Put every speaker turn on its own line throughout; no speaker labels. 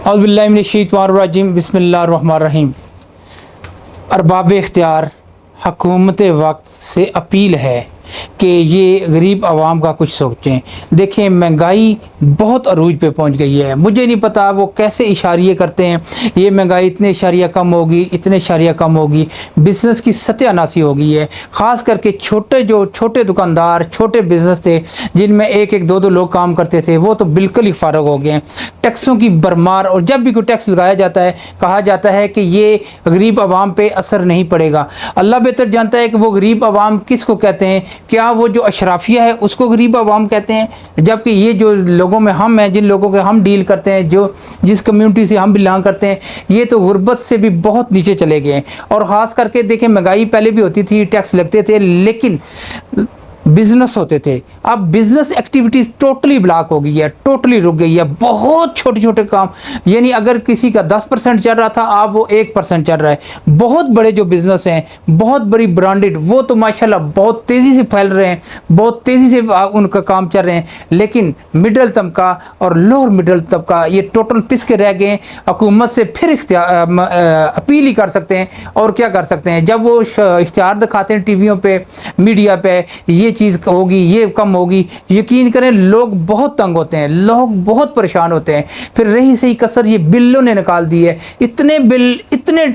औज़ुबिल्लाहि मिनश्शैतानिर्रजीम बिस्मिल्लाहिर्रहमानिर्रहीम। अरबाब इख्तियार हुकूमत वक्त से अपील है कि ये गरीब आवाम का कुछ सोचें। देखें, महंगाई बहुत अरूज पे पहुंच गई है। मुझे नहीं पता वो कैसे इशारिये करते हैं, ये महंगाई इतने इशारिया कम होगी, इतने इशारिया कम होगी। बिज़नेस की सत्यानाशी हो गई है। ख़ास करके छोटे दुकानदार, छोटे बिज़नेस थे जिनमें एक एक दो दो लोग काम करते थे, वो तो बिल्कुल ही फारग हो गए हैं। टैक्सों की भरमार, और जब भी कोई टैक्स लगाया जाता है कहा जाता है कि ये गरीब आवाम पे असर नहीं पड़ेगा। अल्लाह बेहतर जानता है कि वो गरीब आवाम किसको कहते हैं। क्या वो जो अशराफिया है उसको गरीब आवाम कहते हैं, जबकि ये जो लोगों में हम हैं, जिन लोगों के हम डील करते हैं, जिस कम्युनिटी से हम बिलोंग करते हैं, ये तो गुर्बत से भी बहुत नीचे चले गए हैं। और ख़ास करके देखें, महंगाई पहले भी होती थी, टैक्स लगते थे, लेकिन बिज़नेस होते थे। अब बिज़नेस एक्टिविटीज़ टोटली ब्लॉक हो गई है, टोटली रुक गई है। बहुत छोटे छोटे काम, यानी अगर किसी का 10% चल रहा था, अब वो 1% चल रहा है। बहुत बड़े जो बिज़नेस हैं, बहुत बड़ी ब्रांडेड, वो तो माशाल्लाह बहुत तेज़ी से फैल रहे हैं, बहुत तेज़ी से उनका काम चल रहे हैं। लेकिन मिडल तबका और लोअर मिडल तबका ये टोटल पिस के रह गए हैं। हुकूमत से फिर अपील ही कर सकते हैं, और क्या कर सकते हैं। जब वो इश्तिहार दिखाते हैं टीवियों पे, मीडिया पे, ये चीज़ होगी, ये कम होगी, यकीन करें लोग बहुत तंग होते हैं, लोग बहुत परेशान होते हैं। फिर रही सही कसर ये बिलों ने निकाल दी है। इतने बिल, इतने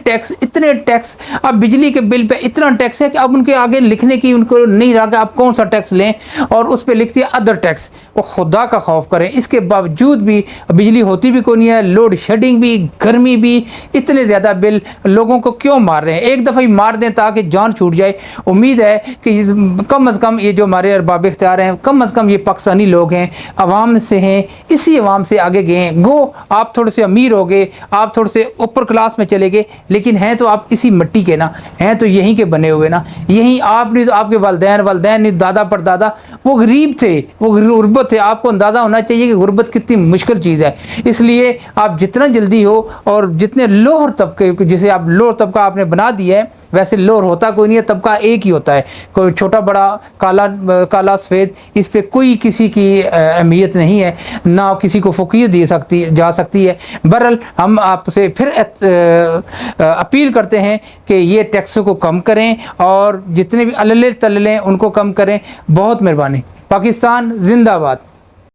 टैक्स। अब बिजली के बिल पे इतना टैक्स है कि अब उनके आगे लिखने की उनको नहीं रहा कि आप कौन सा टैक्स लें, और उस पर लिखती है अदर टैक्स। वो खुदा का खौफ करें, इसके बावजूद भी बिजली होती भी कोई नहीं है, लोड शेडिंग भी, गर्मी भी, इतने ज़्यादा बिल लोगों को क्यों मार रहे हैं। एक दफ़ा ही मार दें ताकि जान छूट जाए। उम्मीद है कि कम अज़ कम ये जो हमारे अरबाब इख्तियार हैं, कम अज़ कम ये पाकिस्तानी लोग हैं, अवाम से हैं, इसी अवाम से आगे गए हैं। गो आप थोड़े से अमीर हो गए, आप थोड़े से ऊपर क्लास में चले गए, लेकिन हैं तो आप इसी मिट्टी के ना, हैं तो यहीं के बने हुए ना। यहीं आप नहीं तो आपके वालदैन नहीं, दादा परदादा वो गरीब थे, वो गुर्बत थे। आपको अंदाज़ा होना चाहिए कि गुर्बत कितनी मुश्किल चीज़ है। इसलिए आप जितना जल्दी हो, और जितने लोअर तबके, जैसे आप लोअर तबका आपने बना दिया है, वैसे लोअर होता कोई नहीं है, तबका एक ही होता है। कोई छोटा बड़ा, काला सफ़ेद, इस पे कोई किसी की अहमियत नहीं है, ना किसी को फ़कीर दी जा सकती है। बहरहाल हम आपसे फिर अपील करते हैं कि ये टैक्स को कम करें, और जितने भी अल्ले तल्ले उनको कम करें। बहुत मेहरबानी। पाकिस्तान जिंदाबाद।